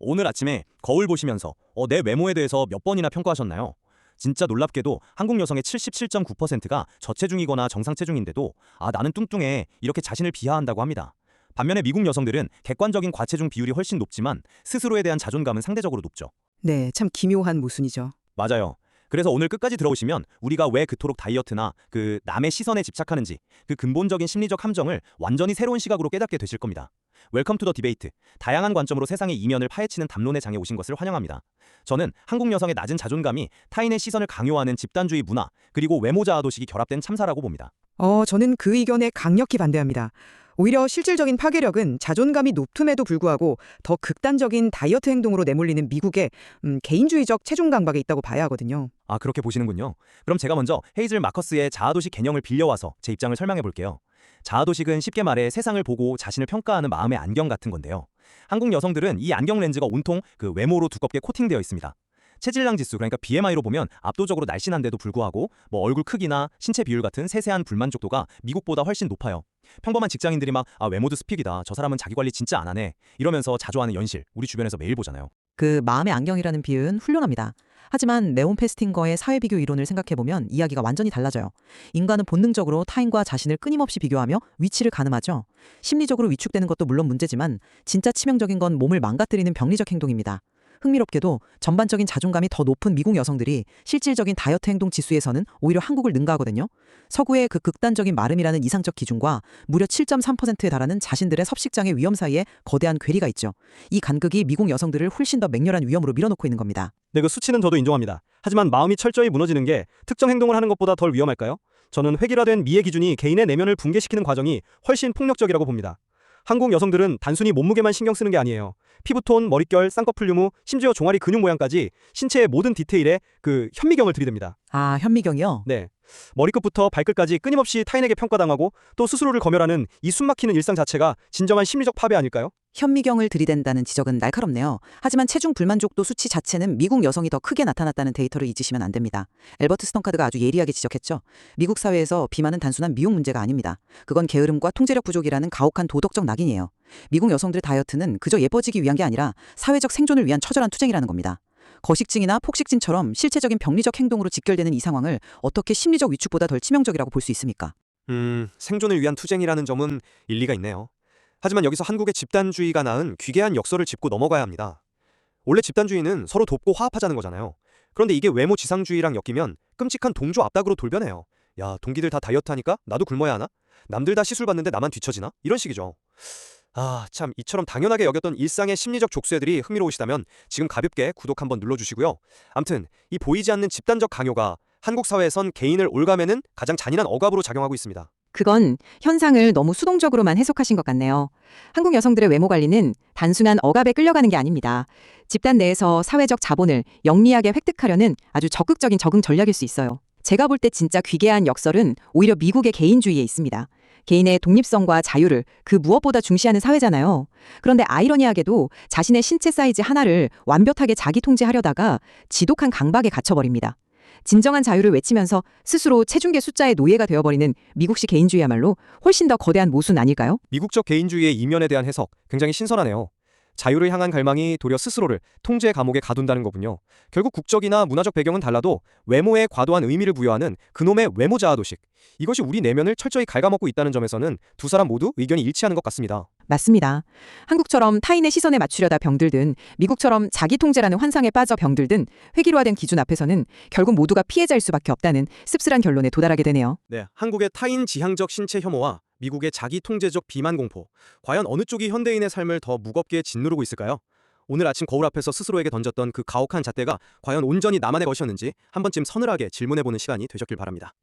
오늘 아침에 거울 보시면서 내 외모에 대해서 몇 번이나 평가하셨나요? 진짜 놀랍게도 한국 여성의 77.9%가 저체중이거나 정상체중인데도 나는 뚱뚱해 이렇게 자신을 비하한다고 합니다. 반면에 미국 여성들은 객관적인 과체중 비율이 훨씬 높지만 스스로에 대한 자존감은 상대적으로 높죠. 네, 참 기묘한 모순이죠. 맞아요. 그래서 오늘 끝까지 들어보시면 우리가 왜 그토록 다이어트나 남의 시선에 집착하는지 그 근본적인 심리적 함정을 완전히 새로운 시각으로 깨닫게 되실 겁니다. 웰컴 투 더 디베이트. 다양한 관점으로 세상의 이면을 파헤치는 담론의 장에 오신 것을 환영합니다. 저는 한국 여성의 낮은 자존감이 타인의 시선을 강요하는 집단주의 문화 그리고 외모 자아도식이 결합된 참사라고 봅니다. 저는 그 의견에 강력히 반대합니다. 오히려 실질적인 파괴력은 자존감이 높음에도 불구하고 더 극단적인 다이어트 행동으로 내몰리는 미국의 개인주의적 체중 강박에 있다고 봐야 하거든요. 그렇게 보시는군요. 그럼 제가 먼저 헤이즐 마커스의 자아도식 개념을 빌려와서 제 입장을 설명해 볼게요. 자아도식은 쉽게 말해 세상을 보고 자신을 평가하는 마음의 안경 같은 건데요. 한국 여성들은 이 안경 렌즈가 온통 외모로 두껍게 코팅되어 있습니다. 체질량 지수 그러니까 BMI로 보면 압도적으로 날씬한데도 불구하고 얼굴 크기나 신체 비율 같은 세세한 불만족도가 미국보다 훨씬 높아요. 평범한 직장인들이 막 외모도 스픽이다. 저 사람은 자기 관리 진짜 안 하네. 이러면서 자조하는 연실 우리 주변에서 매일 보잖아요. 그 마음의 안경이라는 비유는 훌륭합니다. 하지만 네온 페스팅거의 사회비교 이론을 생각해보면 이야기가 완전히 달라져요. 인간은 본능적으로 타인과 자신을 끊임없이 비교하며 위치를 가늠하죠. 심리적으로 위축되는 것도 물론 문제지만 진짜 치명적인 건 몸을 망가뜨리는 병리적 행동입니다. 흥미롭게도 전반적인 자존감이 더 높은 미국 여성들이 실질적인 다이어트 행동 지수에서는 오히려 한국을 능가하거든요. 서구의 그 극단적인 마름이라는 이상적 기준과 무려 7.3%에 달하는 자신들의 섭식장애 위험 사이에 거대한 괴리가 있죠. 이 간극이 미국 여성들을 훨씬 더 맹렬한 위험으로 밀어놓고 있는 겁니다. 네, 그 수치는 저도 인정합니다. 하지만 마음이 철저히 무너지는 게 특정 행동을 하는 것보다 덜 위험할까요? 저는 획일화된 미의 기준이 개인의 내면을 붕괴시키는 과정이 훨씬 폭력적이라고 봅니다. 한국 여성들은 단순히 몸무게만 신경 쓰는 게 아니에요. 피부톤, 머릿결, 쌍꺼풀 유무, 심지어 종아리 근육 모양까지 신체의 모든 디테일에 현미경을 들이댑니다. 현미경이요? 네. 머리끝부터 발끝까지 끊임없이 타인에게 평가당하고 또 스스로를 검열하는 이 숨막히는 일상 자체가 진정한 심리적 파괴 아닐까요? 현미경을 들이댄다는 지적은 날카롭네요. 하지만 체중 불만족도 수치 자체는 미국 여성이 더 크게 나타났다는 데이터를 잊으시면 안 됩니다. 엘버트 스턴카드가 아주 예리하게 지적했죠. 미국 사회에서 비만은 단순한 미용 문제가 아닙니다. 그건 게으름과 통제력 부족이라는 가혹한 도덕적 낙인이에요. 미국 여성들의 다이어트는 그저 예뻐지기 위한 게 아니라 사회적 생존을 위한 처절한 투쟁이라는 겁니다. 거식증이나 폭식증처럼 실체적인 병리적 행동으로 직결되는 이 상황을 어떻게 심리적 위축보다 덜 치명적이라고 볼 수 있습니까? 생존을 위한 투쟁이라는 점은 일리가 있네요. 하지만 여기서 한국의 집단주의가 낳은 귀괴한 역설을 짚고 넘어가야 합니다. 원래 집단주의는 서로 돕고 화합하자는 거잖아요. 그런데 이게 외모 지상주의랑 엮이면 끔찍한 동조 압박으로 돌변해요. 야, 동기들 다 다이어트 하니까 나도 굶어야 하나? 남들 다 시술 받는데 나만 뒤처지나? 이런 식이죠. 참 이처럼 당연하게 여겼던 일상의 심리적 족쇄들이 흥미로우시다면 지금 가볍게 구독 한번 눌러주시고요. 암튼 이 보이지 않는 집단적 강요가 한국 사회에선 개인을 올가매는 가장 잔인한 억압으로 작용하고 있습니다. 그건 현상을 너무 수동적으로만 해석하신 것 같네요. 한국 여성들의 외모 관리는 단순한 억압에 끌려가는 게 아닙니다. 집단 내에서 사회적 자본을 영리하게 획득하려는 아주 적극적인 적응 전략일 수 있어요. 제가 볼 때 진짜 귀괴한 역설은 오히려 미국의 개인주의에 있습니다. 개인의 독립성과 자유를 그 무엇보다 중시하는 사회잖아요. 그런데 아이러니하게도 자신의 신체 사이즈 하나를 완벽하게 자기 통제하려다가 지독한 강박에 갇혀버립니다. 진정한 자유를 외치면서 스스로 체중계 숫자의 노예가 되어버리는 미국식 개인주의야말로 훨씬 더 거대한 모순 아닐까요? 미국적 개인주의의 이면에 대한 해석 굉장히 신선하네요. 자유를 향한 갈망이 도리어 스스로를 통제 감옥에 가둔다는 거군요. 결국 국적이나 문화적 배경은 달라도 외모에 과도한 의미를 부여하는 그놈의 외모 자아도식. 이것이 우리 내면을 철저히 갉아먹고 있다는 점에서는 두 사람 모두 의견이 일치하는 것 같습니다. 맞습니다. 한국처럼 타인의 시선에 맞추려다 병들든 미국처럼 자기 통제라는 환상에 빠져 병들든 획일화된 기준 앞에서는 결국 모두가 피해자일 수밖에 없다는 씁쓸한 결론에 도달하게 되네요. 네, 한국의 타인 지향적 신체 혐오와 미국의 자기 통제적 비만 공포. 과연 어느 쪽이 현대인의 삶을 더 무겁게 짓누르고 있을까요? 오늘 아침 거울 앞에서 스스로에게 던졌던 그 가혹한 잣대가 과연 온전히 나만의 것이었는지 한 번쯤 서늘하게 질문해보는 시간이 되셨길 바랍니다.